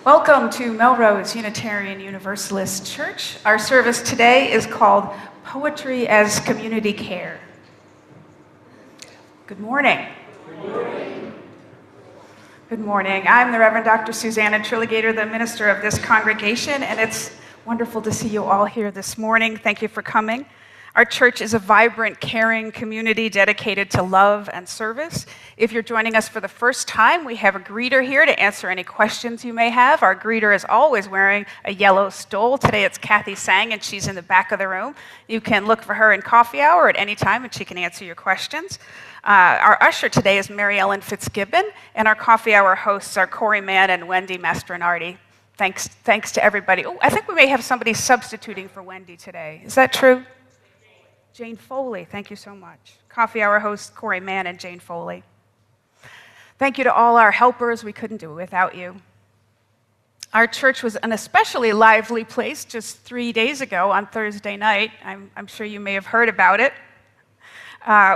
Welcome to Melrose Unitarian Universalist Church. Our service today is called Poetry as Community Care. Good morning. Good morning. Good morning. I'm the Reverend Dr. Susanna Trilligator, the minister of this congregation, and it's wonderful to see you all here this morning. Thank you for coming. Our church is a vibrant, caring community dedicated to love and service. If you're joining us for the first time, we have a greeter here to answer any questions you may have. Our greeter is always wearing a yellow stole. Today it's Kathy Sang, and she's in the back of the room. You can look for her in coffee hour at any time, and she can answer your questions. Our usher today is Mary Ellen Fitzgibbon, and our coffee hour hosts are Corey Mann and Wendy Mastronardi. Thanks to everybody. Oh, I think we may have somebody substituting for Wendy today. Is that true? Jane Foley, thank you so much. Coffee hour hosts Corey Mann and Jane Foley. Thank you to all our helpers. We couldn't do it without you. Our church was an especially lively place just 3 days ago on Thursday night. I'm sure you may have heard about it.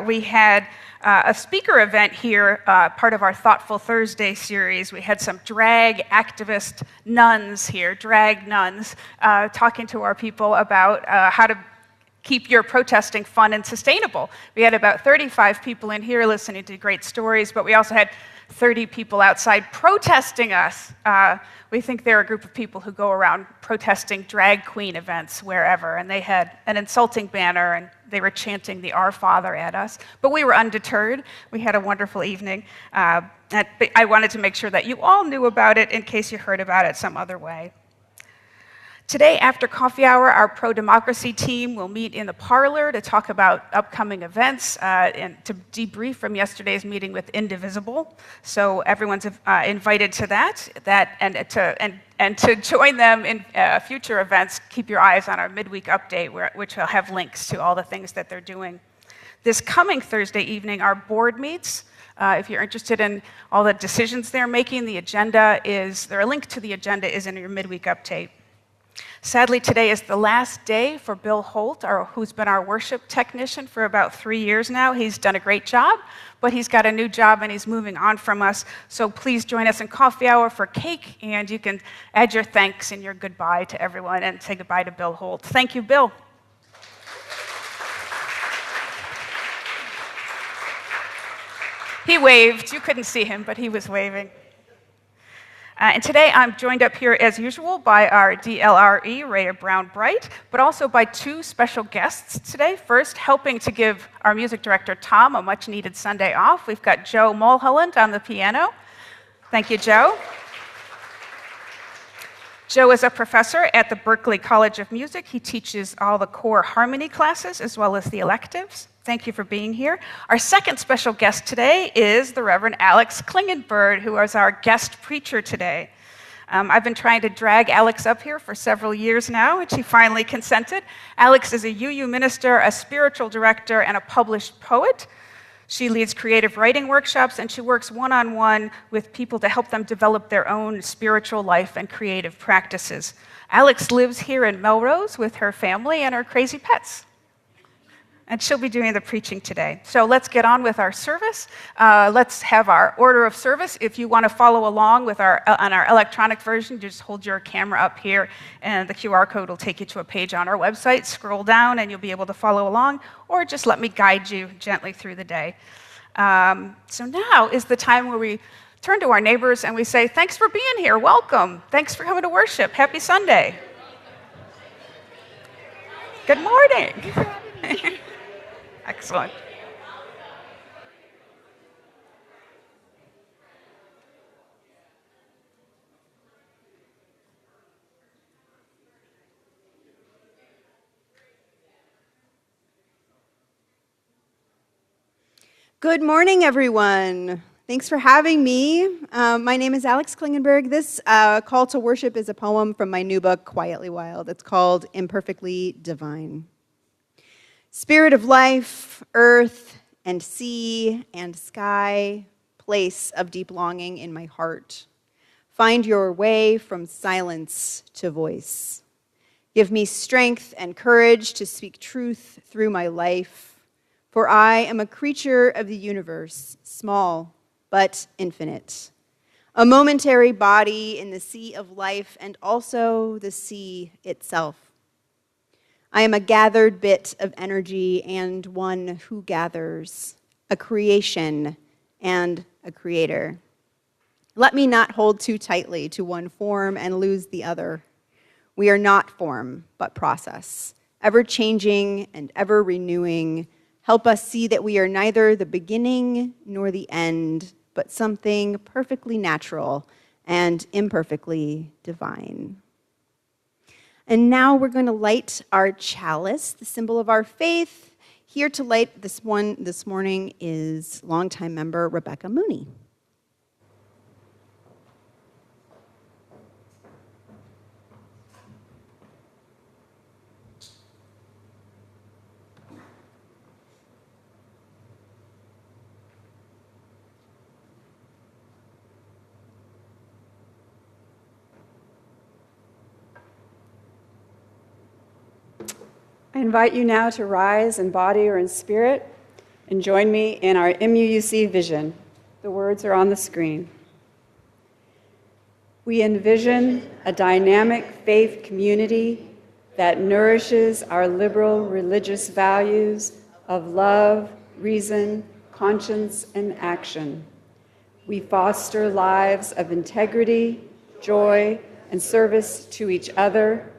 We had a speaker event here, part of our Thoughtful Thursday series. We had some drag activist nuns here, drag nuns, talking to our people about how to keep your protesting fun and sustainable. We had about 35 people in here listening to great stories, but we also had 30 people outside protesting us. We think they're a group of people who go around protesting drag queen events wherever, and they had an insulting banner, and they were chanting the Our Father at us. But we were undeterred. We had a wonderful evening. I wanted to make sure that you all knew about it in case you heard about it some other way. Today, after coffee hour, our pro-democracy team will meet in the parlor to talk about upcoming events and to debrief from yesterday's meeting with Indivisible. So everyone's invited to that and to join them in future events. Keep your eyes on our midweek update, which will have links to all the things that they're doing. This coming Thursday evening, our board meets. If you're interested in all the decisions they're making, a link to the agenda is in your midweek update. Sadly, today is the last day for Bill Holt, who's been our worship technician for about 3 years now. He's done a great job, but he's got a new job and he's moving on from us. So please join us in coffee hour for cake, and you can add your thanks and your goodbye to everyone and say goodbye to Bill Holt. Thank you, Bill. He waved. You couldn't see him, but he was waving. And today I'm joined up here as usual by our DLRE, Rhea Brown-Bright, but also by two special guests today. First, helping to give our music director, Tom, a much-needed Sunday off, we've got Joe Mulholland on the piano. Thank you, Joe. Joe is a professor at the Berklee College of Music. He teaches all the core harmony classes as well as the electives. Thank you for being here. Our second special guest today is the Reverend Alix Klingenberg, who is our guest preacher today. I've been trying to drag Alix up here for several years now, and she finally consented. Alix is a UU minister, a spiritual director, and a published poet. She leads creative writing workshops, and she works one-on-one with people to help them develop their own spiritual life and creative practices. Alix lives here in Melrose with her family and her crazy pets. And she'll be doing the preaching today. So let's get on with our service. Let's have our order of service. If you want to follow along on our electronic version, just hold your camera up here, and the QR code will take you to a page on our website. Scroll down, and you'll be able to follow along, or just let me guide you gently through the day. So now is the time where we turn to our neighbors and we say, thanks for being here. Welcome. Thanks for coming to worship. Happy Sunday. Good morning. Excellent. Good morning, everyone. Thanks for having me. My name is Alix Klingenberg. This call to worship is a poem from my new book, Quietly Wild. It's called Imperfectly Divine. Spirit of life, earth and sea and sky, place of deep longing in my heart. Find your way from silence to voice. Give me strength and courage to speak truth through my life, for I am a creature of the universe, small but infinite, a momentary body in the sea of life and also the sea itself. I am a gathered bit of energy and one who gathers, a creation and a creator. Let me not hold too tightly to one form and lose the other. We are not form, but process, ever-changing and ever-renewing. Help us see that we are neither the beginning nor the end, but something perfectly natural and imperfectly divine. And now we're going to light our chalice, the symbol of our faith. Here to light this one this morning is longtime member Rebecca Mooney. I invite you now to rise in body or in spirit and join me in our MUUC vision. The words are on the screen. We envision a dynamic faith community that nourishes our liberal religious values of love, reason, conscience, and action. We foster lives of integrity, joy, and service to each other,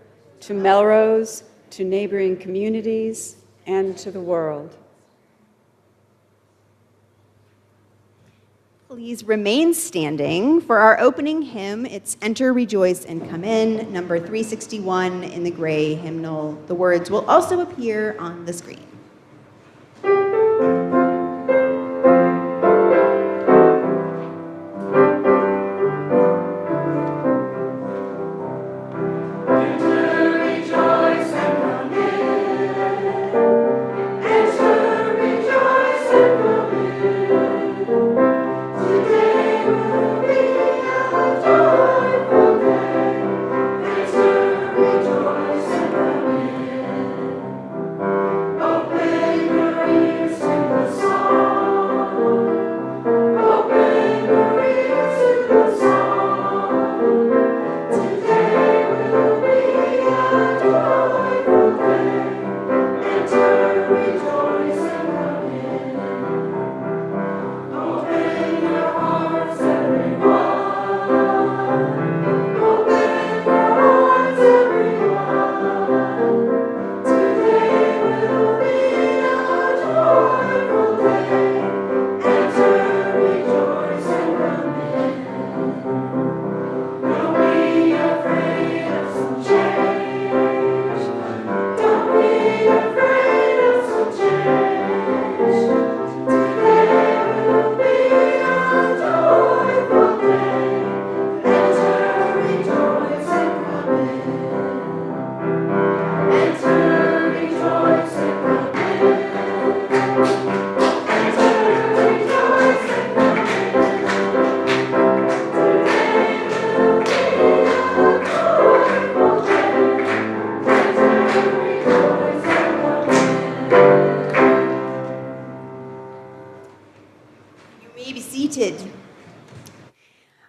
to Melrose, to neighboring communities, and to the world. Please remain standing for our opening hymn. It's Enter, Rejoice, and Come In, number 361 in the gray hymnal. The words will also appear on the screen.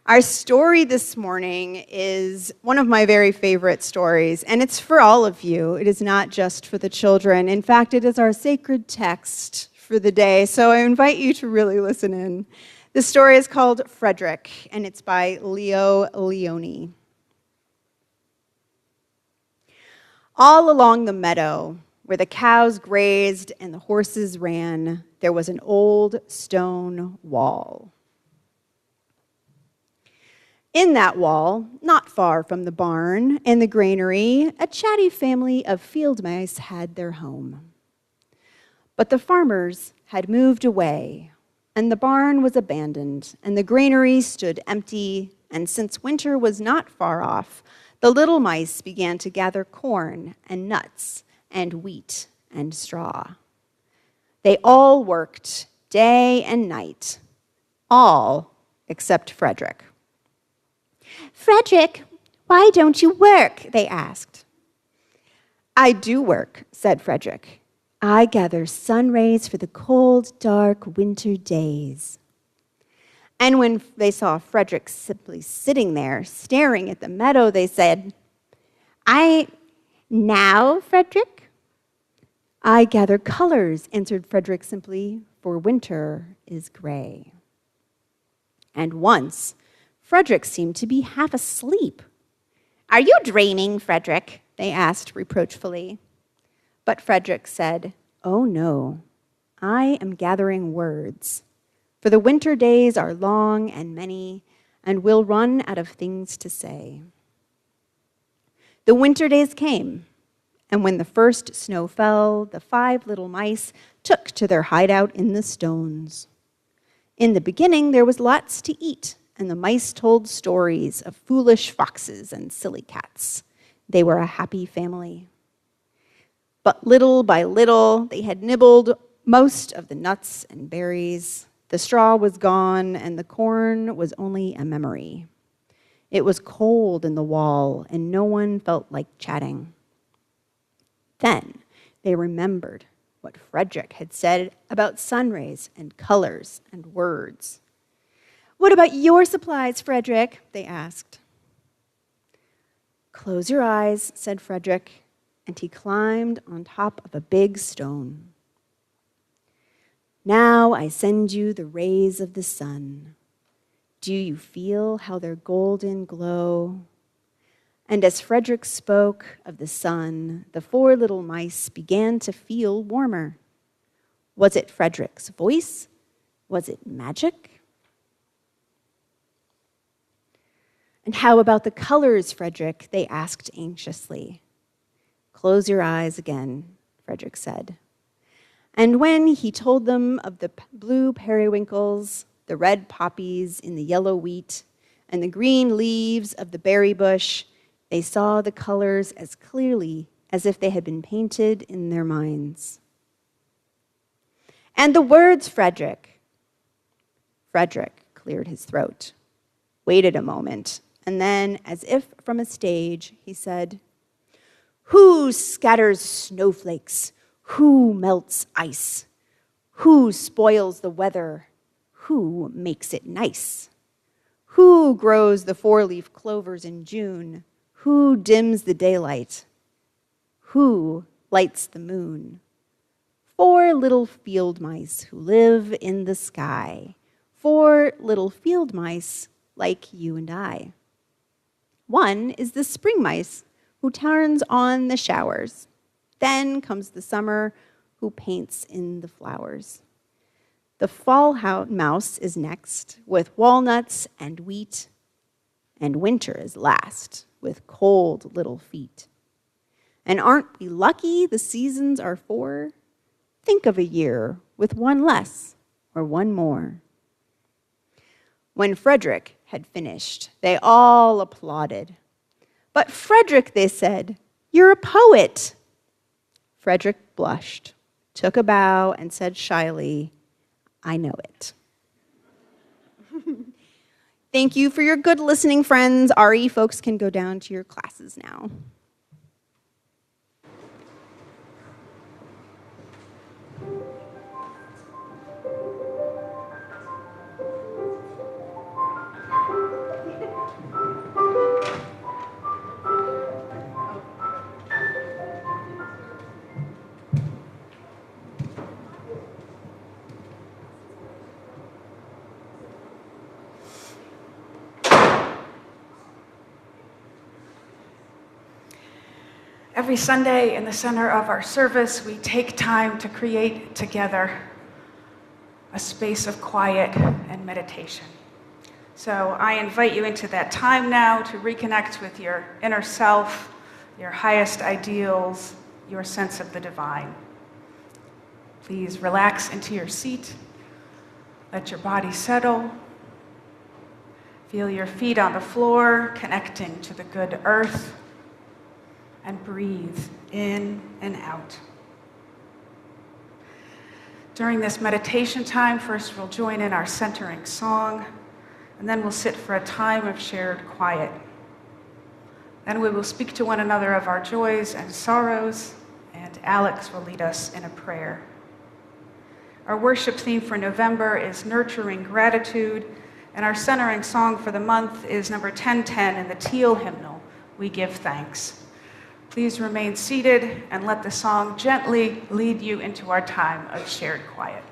Our story this morning is one of my very favorite stories, and it's for all of you. It is not just for the children. In fact, it is our sacred text for the day, so I invite you to really listen in. The story is called Frederick, and it's by Leo Leone. All along the meadow, where the cows grazed and the horses ran, there was an old stone wall. In that wall, not far from the barn and the granary, a chatty family of field mice had their home. But the farmers had moved away, and the barn was abandoned, and the granary stood empty, and since winter was not far off, the little mice began to gather corn and nuts and wheat and straw. They all worked day and night, all except Frederick. "Frederick, why don't you work?" they asked. "I do work," said Frederick. "I gather sun rays for the cold, dark winter days." And when they saw Frederick simply sitting there, staring at the meadow, they said, Now, Frederick? I gather colors, answered Frederick simply, for winter is gray. And once, Frederick seemed to be half asleep. Are you dreaming, Frederick? They asked reproachfully. But Frederick said, Oh no, I am gathering words. For the winter days are long and many, and we'll run out of things to say. The winter days came, and when the first snow fell, the 5 little mice took to their hideout in the stones. In the beginning, there was lots to eat, and the mice told stories of foolish foxes and silly cats. They were a happy family. But little by little, they had nibbled most of the nuts and berries. The straw was gone, and the corn was only a memory. It was cold in the wall, and no one felt like chatting. Then they remembered what Frederick had said about sun rays and colors and words. What about your supplies, Frederick? They asked. Close your eyes, said Frederick, and he climbed on top of a big stone. Now I send you the rays of the sun. Do you feel how their golden glow? And as Frederick spoke of the sun, the 4 little mice began to feel warmer. Was it Frederick's voice? Was it magic? And how about the colors, Frederick? They asked anxiously. Close your eyes again, Frederick said. And when he told them of the blue periwinkles, the red poppies in the yellow wheat, and the green leaves of the berry bush, they saw the colors as clearly as if they had been painted in their minds. And the words, Frederick. Frederick cleared his throat, waited a moment, and then, as if from a stage, he said, Who scatters snowflakes? Who melts ice? Who spoils the weather? Who makes it nice? Who grows the 4-leaf clovers in June? Who dims the daylight? Who lights the moon? 4 little field mice who live in the sky. 4 little field mice like you and I. One is the spring mice who turns on the showers. Then comes the summer who paints in the flowers. The fall mouse is next with walnuts and wheat, and winter is last with cold little feet. And aren't we lucky the seasons are 4? Think of a year with 1 less or 1 more. When Frederick had finished, they all applauded. But Frederick, they said, you're a poet. Frederick blushed, took a bow, and said shyly, I know it. Thank you for your good listening, friends. RE folks can go down to your classes now. Every Sunday in the center of our service, we take time to create together a space of quiet and meditation. So I invite you into that time now to reconnect with your inner self, your highest ideals, your sense of the divine. Please relax into your seat. Let your body settle. Feel your feet on the floor, connecting to the good earth. And breathe in and out. During this meditation time, first we'll join in our centering song, and then we'll sit for a time of shared quiet. Then we will speak to one another of our joys and sorrows, and Alix will lead us in a prayer. Our worship theme for November is nurturing gratitude, And our centering song for the month is number 1010 in the Teal hymnal, We Give Thanks. Please remain seated and let the song gently lead you into our time of shared quiet.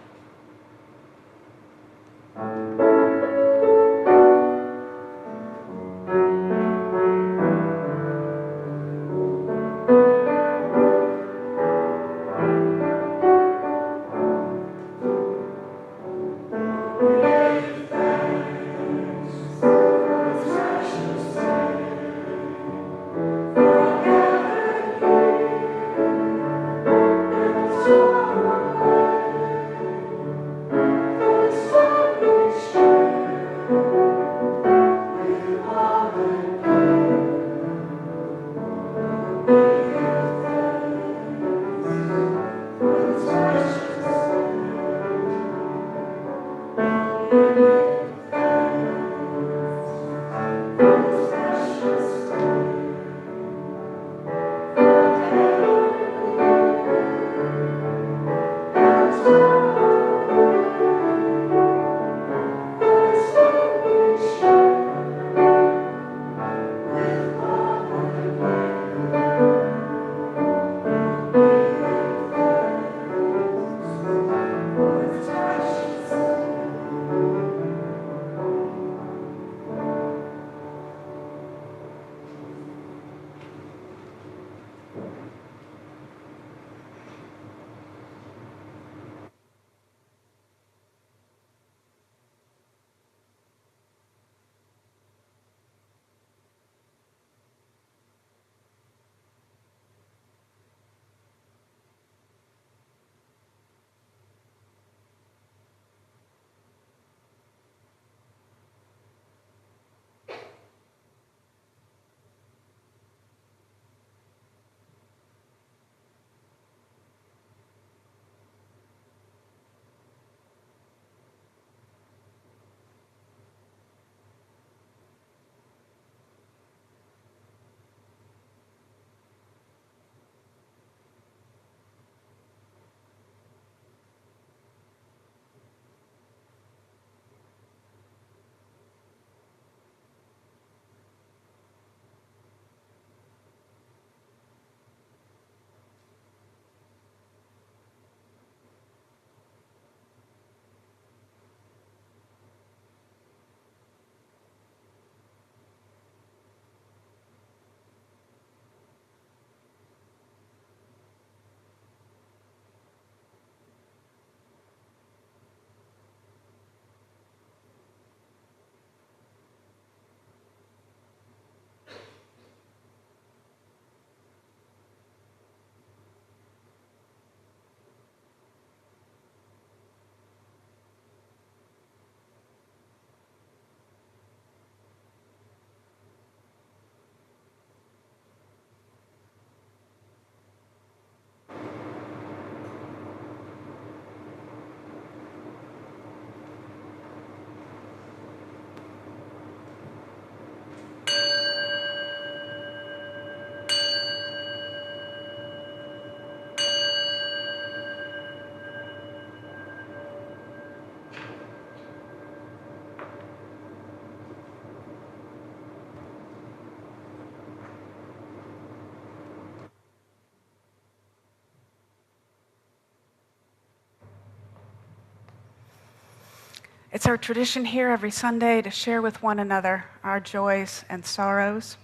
It's our tradition here every Sunday to share with one another our joys and sorrows.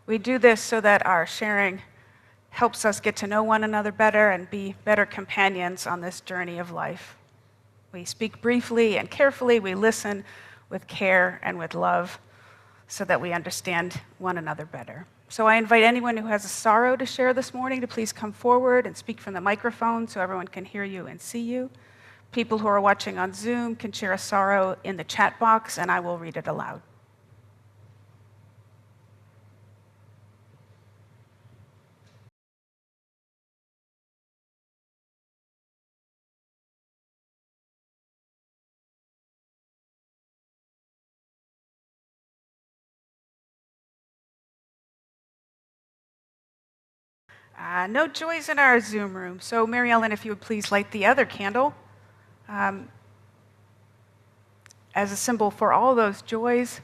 We do this so that our sharing helps us get to know one another better and be better companions on this journey of life. We speak briefly and carefully. We listen with care and with love so that we understand one another better. So I invite anyone who has a sorrow to share this morning to please come forward and speak from the microphone so everyone can hear you and see you. People who are watching on Zoom can share a sorrow in the chat box, and I will read it aloud. No joys in our Zoom room. So Mary Ellen, if you would please light the other candle. as a symbol for all those joys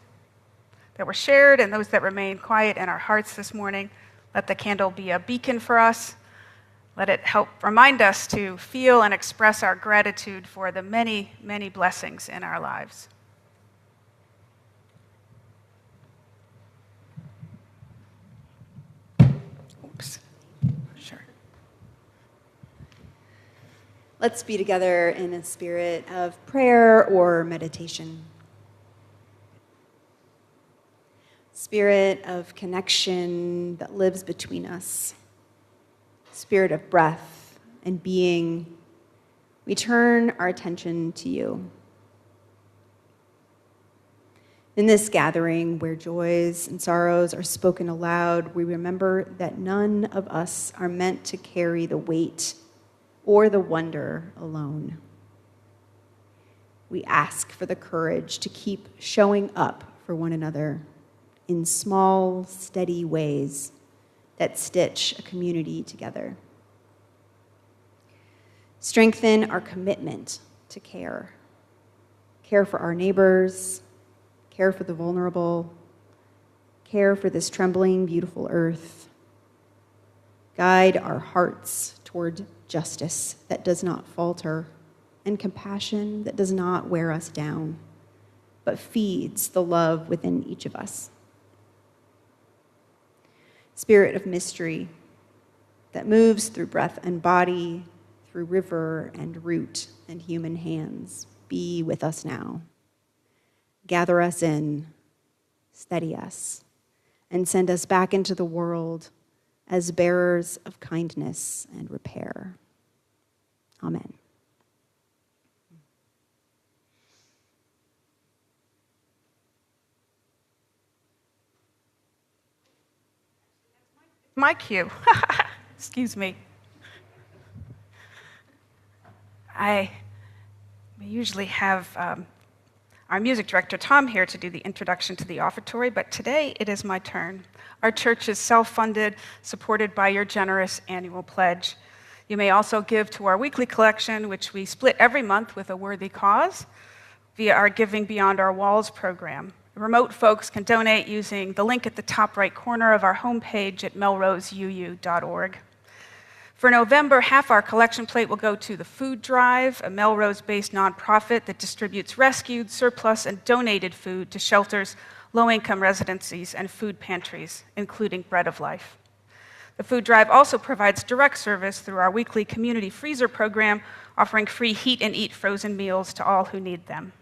that were shared and those that remain quiet in our hearts this morning. Let the candle be a beacon for us. Let it help remind us to feel and express our gratitude for the many, many blessings in our lives. Oops. Sure. Let's be together in a spirit of prayer or meditation. Spirit of connection that lives between us. Spirit of breath and being, we turn our attention to you. In this gathering where joys and sorrows are spoken aloud, we remember that none of us are meant to carry the weight or the wonder alone. We ask for the courage to keep showing up for one another in small, steady ways that stitch a community together. Strengthen our commitment to care. Care for our neighbors, care for the vulnerable, care for this trembling, beautiful earth. Guide our hearts toward justice that does not falter and compassion that does not wear us down, but feeds the love within each of us. Spirit of mystery that moves through breath and body, through river and root and human hands, be with us now. Gather us in, steady us, and send us back into the world as bearers of kindness and repair. Amen. My cue. Excuse me. We usually have our music director, Tom, here to do the introduction to the offertory, but today it is my turn. Our church is self-funded, supported by your generous annual pledge. You may also give to our weekly collection, which we split every month with a worthy cause, via our Giving Beyond Our Walls program. Remote folks can donate using the link at the top right corner of our homepage at melroseuu.org. For November, half our collection plate will go to the Food Drive, a Melrose-based nonprofit that distributes rescued, surplus, and donated food to shelters, low-income residencies, and food pantries, including Bread of Life. The Food Drive also provides direct service through our weekly community freezer program, offering free heat and eat frozen meals to all who need them.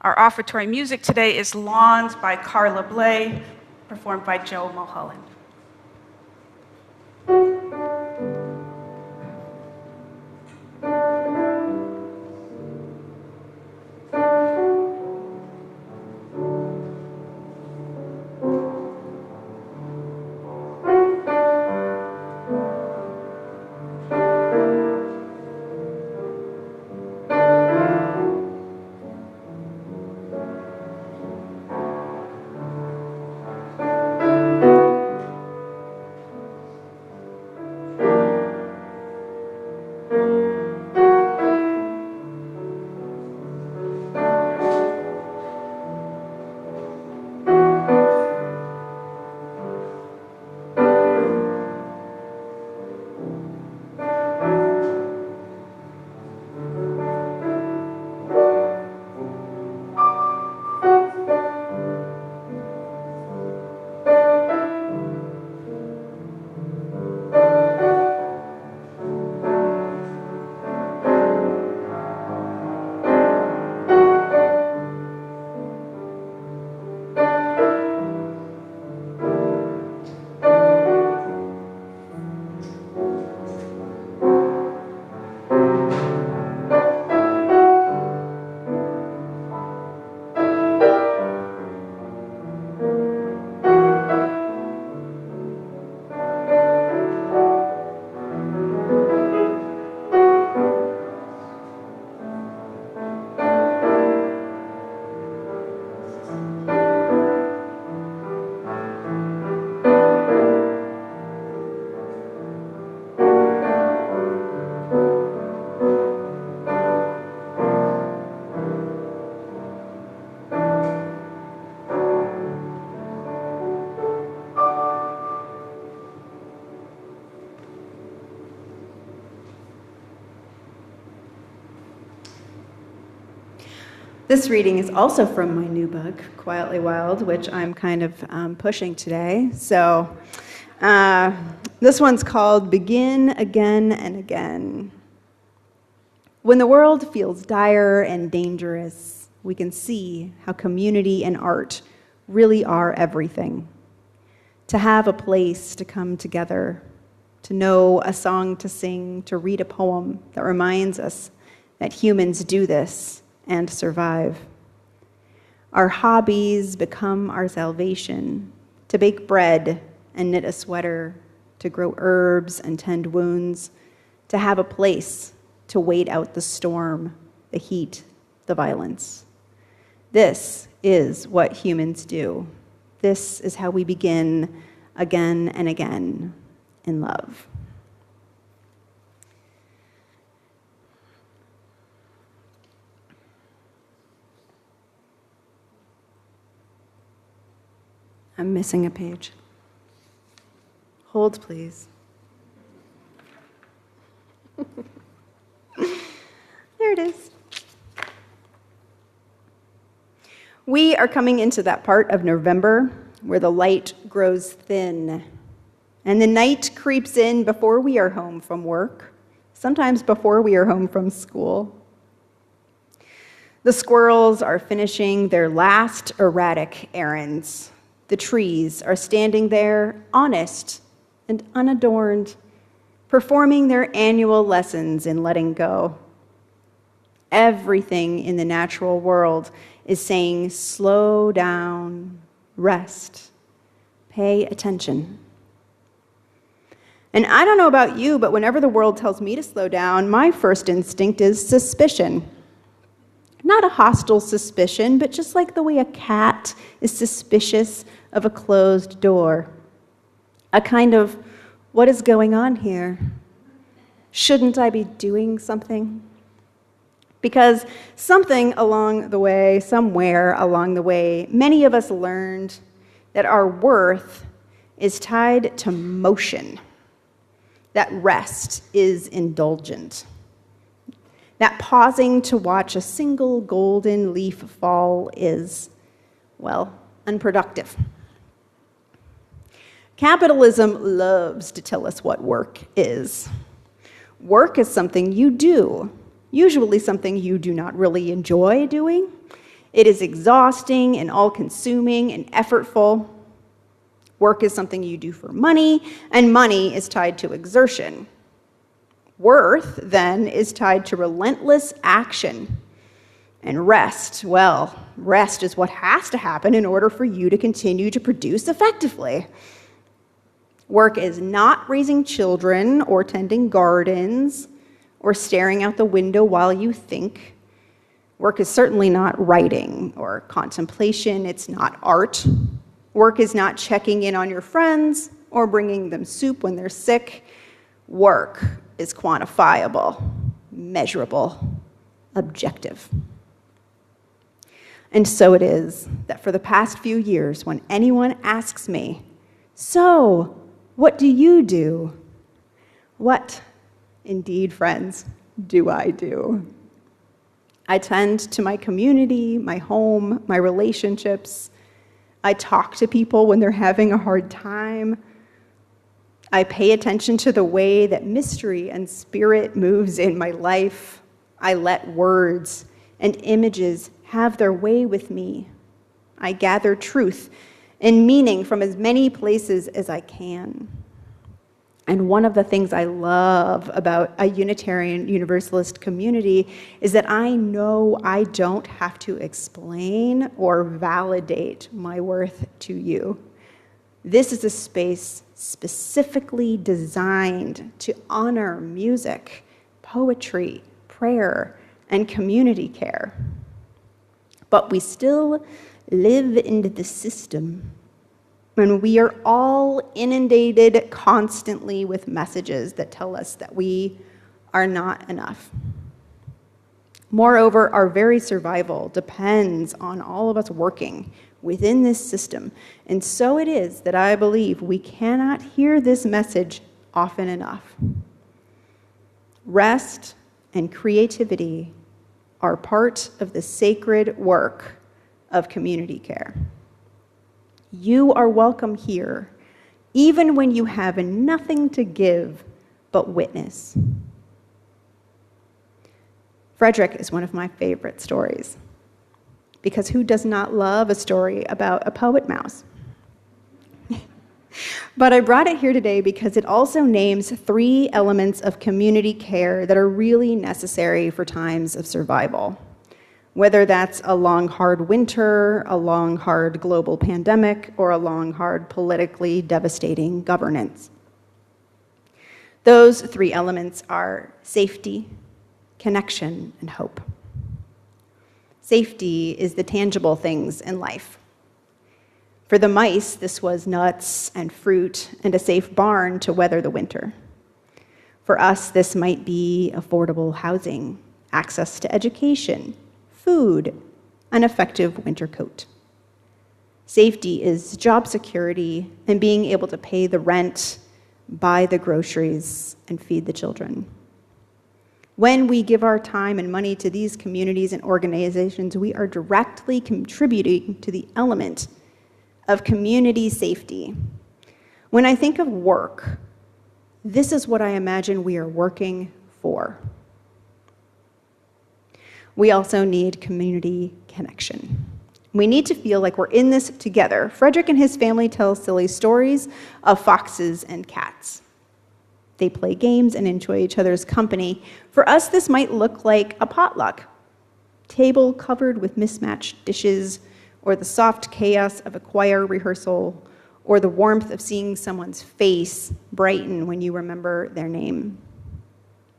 Our offertory music today is Lawns by Carla Bley, performed by Joe Mulholland. This reading is also from my new book, Quietly Wild, which I'm kind of pushing today. So this one's called Begin Again and Again. When the world feels dire and dangerous, we can see how community and art really are everything. To have a place to come together, to know a song to sing, to read a poem that reminds us that humans do this and survive. Our hobbies become our salvation, to bake bread and knit a sweater, to grow herbs and tend wounds, to have a place to wait out the storm, the heat, the violence. This is what humans do. This is how we begin again and again in love. I'm missing a page. Hold, please. There it is. We are coming into that part of November where the light grows thin and the night creeps in before we are home from work, sometimes before we are home from school. The squirrels are finishing their last erratic errands. The trees are standing there, honest and unadorned, performing their annual lessons in letting go. Everything in the natural world is saying, slow down, rest, pay attention. And I don't know about you, but whenever the world tells me to slow down, my first instinct is suspicion. Not a hostile suspicion, but just like the way a cat is suspicious of a closed door. A kind of, what is going on here? Shouldn't I be doing something? Because somewhere along the way, many of us learned that our worth is tied to motion, that rest is indulgent, that pausing to watch a single golden leaf fall is, well, unproductive. Capitalism loves to tell us what work is. Work is something you do, usually something you do not really enjoy doing. It is exhausting and all-consuming and effortful. Work is something you do for money, and money is tied to exertion. Worth, then, is tied to relentless action. And rest, well, rest is what has to happen in order for you to continue to produce effectively. Work is not raising children or tending gardens or staring out the window while you think. Work is certainly not writing or contemplation. It's not art. Work is not checking in on your friends or bringing them soup when they're sick. Work is quantifiable, measurable, objective. And so it is that for the past few years, when anyone asks me, so, what do you do? What, indeed, friends, do I do? I tend to my community, my home, my relationships. I talk to people when they're having a hard time. I pay attention to the way that mystery and spirit moves in my life. I let words and images have their way with me. I gather truth and meaning from as many places as I can. And one of the things I love about a Unitarian Universalist community is that I know I don't have to explain or validate my worth to you. This is a space specifically designed to honor music, poetry, prayer, and community care. But we still live in the system when we are all inundated constantly with messages that tell us that we are not enough. Moreover, our very survival depends on all of us working within this system. And so it is that I believe we cannot hear this message often enough. Rest and creativity are part of the sacred work of community care. You are welcome here, even when you have nothing to give but witness. Frederick is one of my favorite stories, because who does not love a story about a poet mouse? But I brought it here today because it also names 3 elements of community care that are really necessary for times of survival. Whether that's a long, hard winter, a long, hard global pandemic, or a long, hard politically devastating governance. Those 3 elements are safety, connection, and hope. Safety is the tangible things in life. For the mice, this was nuts and fruit and a safe barn to weather the winter. For us, this might be affordable housing, access to education, food, an effective winter coat. Safety is job security and being able to pay the rent, buy the groceries, and feed the children. When we give our time and money to these communities and organizations, we are directly contributing to the element of community safety. When I think of work, this is what I imagine we are working for. We also need community connection. We need to feel like we're in this together. Frederick and his family tell silly stories of foxes and cats. They play games and enjoy each other's company. For us, this might look like a potluck. Table covered with mismatched dishes, or the soft chaos of a choir rehearsal, or the warmth of seeing someone's face brighten when you remember their name.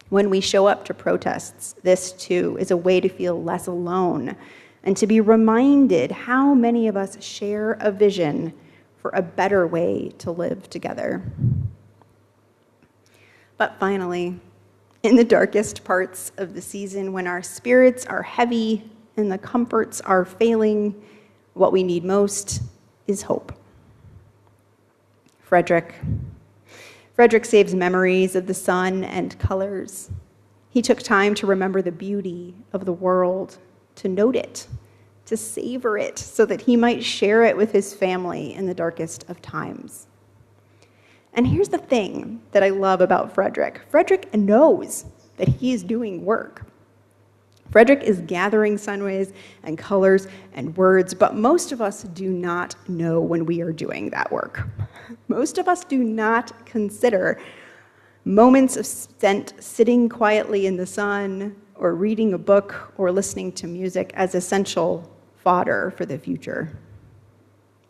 When we show up to protests, this too is a way to feel less alone and to be reminded how many of us share a vision for a better way to live together. But finally, in the darkest parts of the season, when our spirits are heavy and the comforts are failing, what we need most is hope. Frederick saves memories of the sun and colors. He took time to remember the beauty of the world, to note it, to savor it, so that he might share it with his family in the darkest of times. And here's the thing that I love about Frederick. Frederick knows that he is doing work. Frederick is gathering sun rays and colors and words, but most of us do not know when we are doing that work. Most of us do not consider moments spent sitting quietly in the sun or reading a book or listening to music as essential fodder for the future.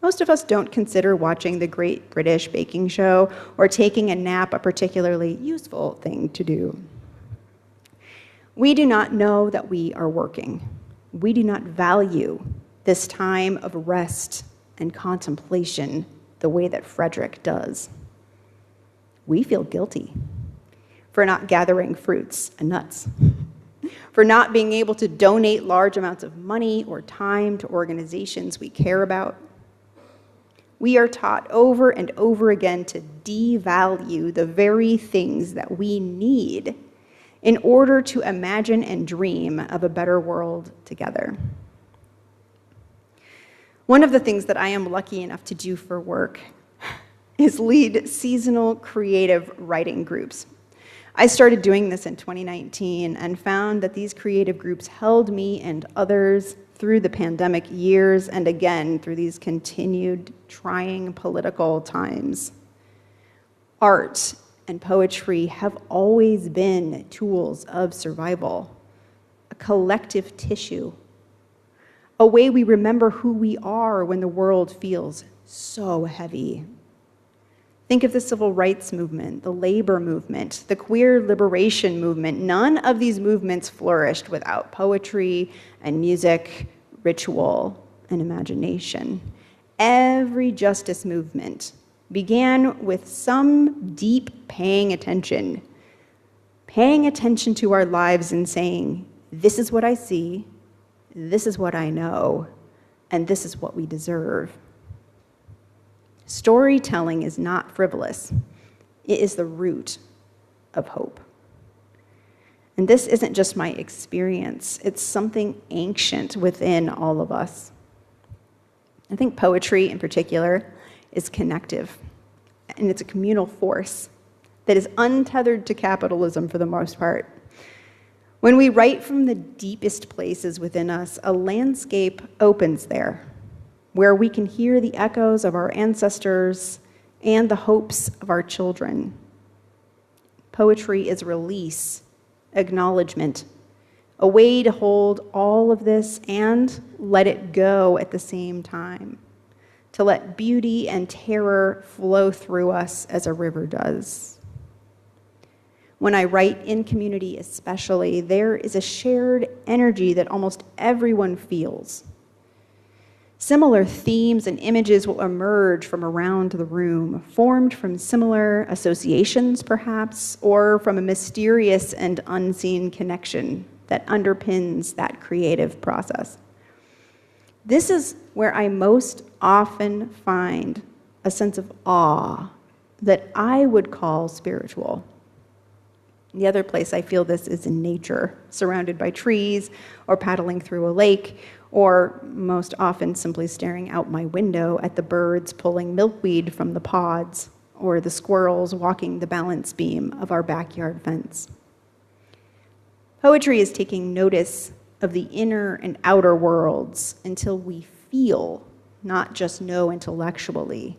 Most of us don't consider watching the Great British Baking Show or taking a nap a particularly useful thing to do. We do not know that we are working. We do not value this time of rest and contemplation the way that Frederick does. We feel guilty for not gathering fruits and nuts, for not being able to donate large amounts of money or time to organizations we care about. We are taught over and over again to devalue the very things that we need in order to imagine and dream of a better world together. One of the things that I am lucky enough to do for work is lead seasonal creative writing groups. I started doing this in 2019 and found that these creative groups held me and others through the pandemic years and again through these continued trying political times. Art and poetry have always been tools of survival, a collective tissue, a way we remember who we are when the world feels so heavy. Think of the civil rights movement, the labor movement, the queer liberation movement. None of these movements flourished without poetry and music, ritual, and imagination. Every justice movement began with some deep paying attention to our lives and saying, this is what I see, this is what I know, and this is what we deserve. Storytelling is not frivolous. It is the root of hope. And this isn't just my experience, it's something ancient within all of us. I think poetry in particular is connective, and it's a communal force that is untethered to capitalism for the most part. When we write from the deepest places within us, a landscape opens there, where we can hear the echoes of our ancestors and the hopes of our children. Poetry is release, acknowledgement, a way to hold all of this and let it go at the same time, to let beauty and terror flow through us as a river does. When I write in community especially, there is a shared energy that almost everyone feels. Similar themes and images will emerge from around the room, formed from similar associations, perhaps, or from a mysterious and unseen connection that underpins that creative process. This is where I most often find a sense of awe that I would call spiritual. The other place I feel this is in nature, surrounded by trees, or paddling through a lake, or most often simply staring out my window at the birds pulling milkweed from the pods, or the squirrels walking the balance beam of our backyard fence. Poetry is taking notice of the inner and outer worlds until we feel, not just know intellectually,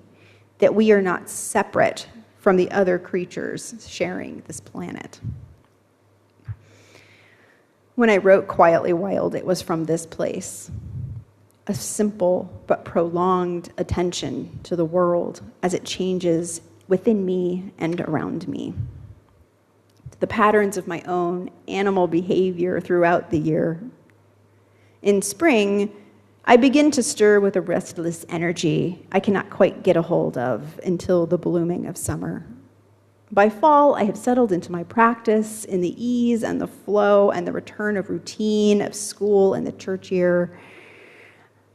that we are not separate from the other creatures sharing this planet. When I wrote Quietly Wild, it was from this place, a simple but prolonged attention to the world as it changes within me and around me, to the patterns of my own animal behavior throughout the year. In spring, I begin to stir with a restless energy I cannot quite get a hold of until the blooming of summer. By fall, I have settled into my practice in the ease and the flow and the return of routine of school and the church year.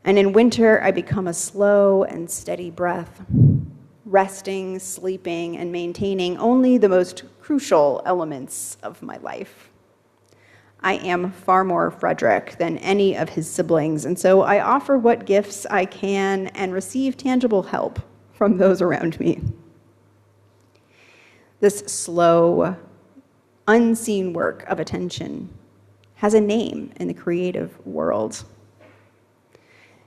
And in winter, I become a slow and steady breath, resting, sleeping, and maintaining only the most crucial elements of my life. I am far more Frederick than any of his siblings, and so I offer what gifts I can and receive tangible help from those around me. This slow, unseen work of attention has a name in the creative world.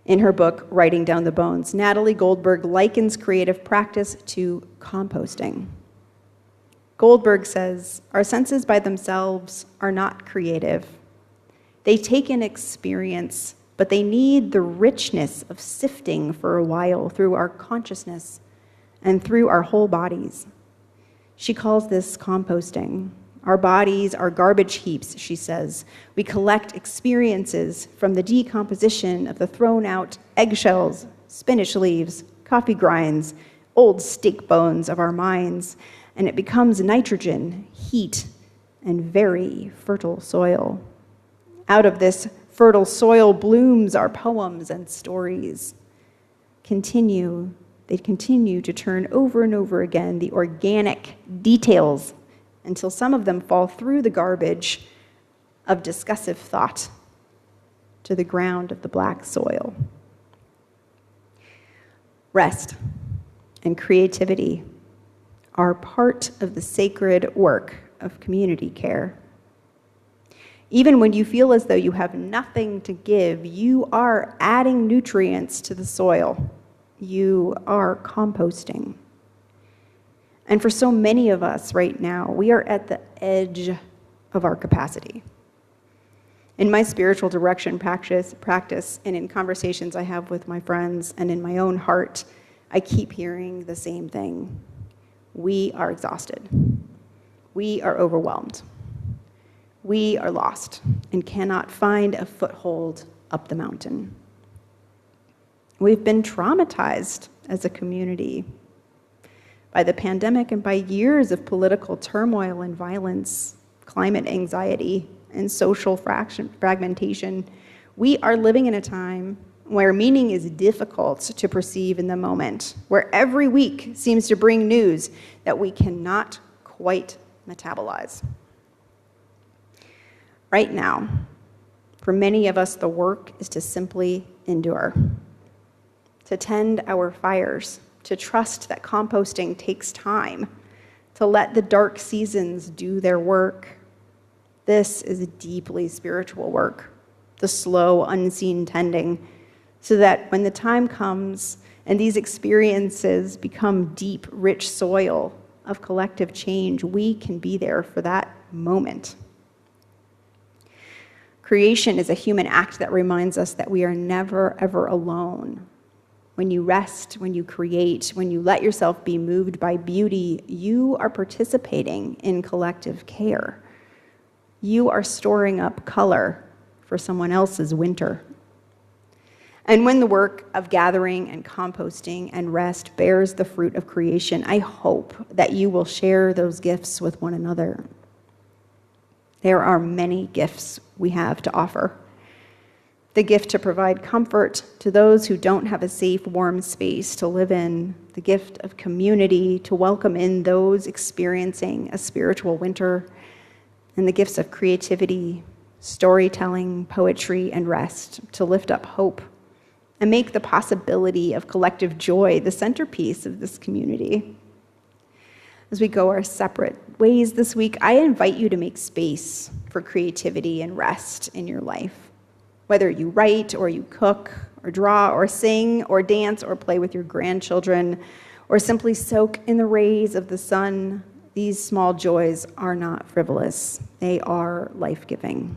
In her book, Writing Down the Bones, Natalie Goldberg likens creative practice to composting. Goldberg says, our senses by themselves are not creative. They take in experience, but they need the richness of sifting for a while through our consciousness and through our whole bodies. She calls this composting. Our bodies are garbage heaps, she says. We collect experiences from the decomposition of the thrown out eggshells, spinach leaves, coffee grinds, old steak bones of our minds, and it becomes nitrogen, heat, and very fertile soil. Out of this fertile soil blooms our poems and stories. They continue to turn over and over again the organic details until some of them fall through the garbage of discussive thought to the ground of the black soil. Rest and creativity are part of the sacred work of community care. Even when you feel as though you have nothing to give, you are adding nutrients to the soil. You are composting. And for so many of us right now, we are at the edge of our capacity. In my spiritual direction practice, and in conversations I have with my friends and in my own heart, I keep hearing the same thing. We are exhausted. We are overwhelmed. We are lost and cannot find a foothold up the mountain. We've been traumatized as a community by the pandemic and by years of political turmoil and violence, climate anxiety, and social fragmentation. We are living in a time where meaning is difficult to perceive in the moment, where every week seems to bring news that we cannot quite metabolize. right now. For many of us, the work is to simply endure, to tend our fires, to trust that composting takes time, to let the dark seasons do their work. This is deeply spiritual work, the slow, unseen tending, so that when the time comes and these experiences become deep, rich soil of collective change, we can be there for that moment. Creation is a human act that reminds us that we are never, ever alone. When you rest, when you create, when you let yourself be moved by beauty, you are participating in collective care. You are storing up color for someone else's winter. And when the work of gathering and composting and rest bears the fruit of creation, I hope that you will share those gifts with one another. There are many gifts we have to offer. The gift to provide comfort to those who don't have a safe, warm space to live in. The gift of community to welcome in those experiencing a spiritual winter. And the gifts of creativity, storytelling, poetry, and rest to lift up hope and make the possibility of collective joy the centerpiece of this community. As we go our separate ways this week, I invite you to make space for creativity and rest in your life. Whether you write or you cook or draw or sing or dance or play with your grandchildren or simply soak in the rays of the sun, these small joys are not frivolous. They are life-giving.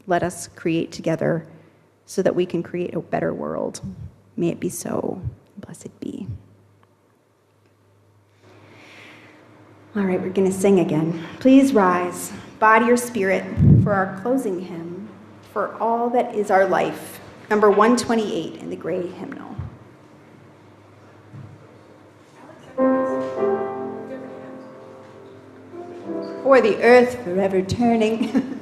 Let us create together so that we can create a better world. May it be so. Blessed be. All right, we're going to sing again. Please rise, body or spirit, for our closing hymn, For All That Is Our Life, number 128 in the gray hymnal. For the earth forever turning.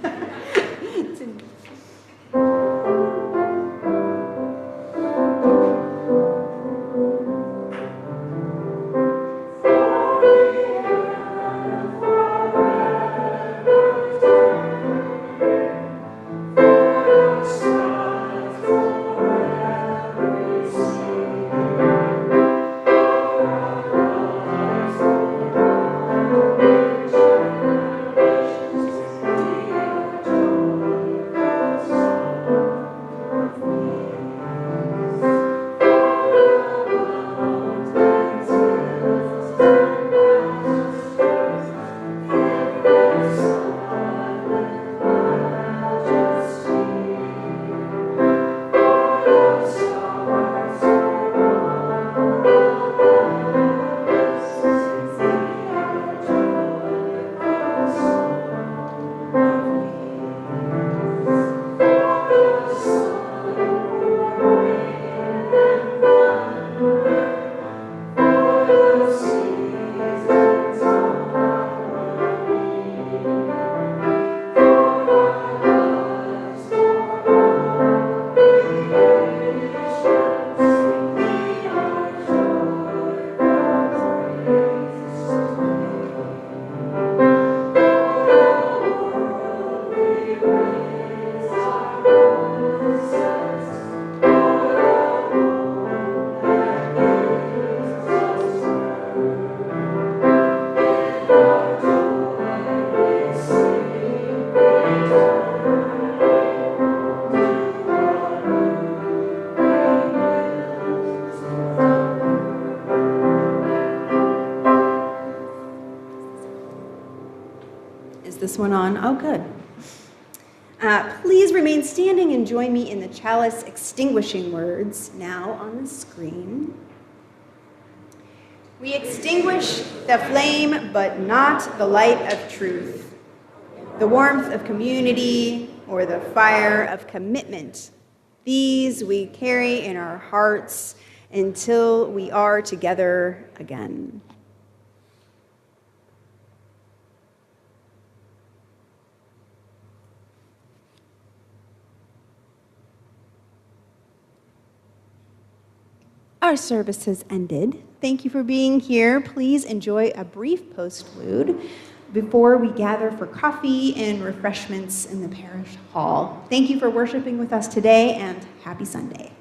This one on? Oh, good. Please remain standing and join me in the chalice extinguishing words now on the screen. We extinguish the flame, but not the light of truth, the warmth of community, or the fire of commitment. These we carry in our hearts until we are together again. Our service has ended. Thank you for being here. Please enjoy a brief postlude before we gather for coffee and refreshments in the parish hall. Thank you for worshiping with us today, and happy Sunday.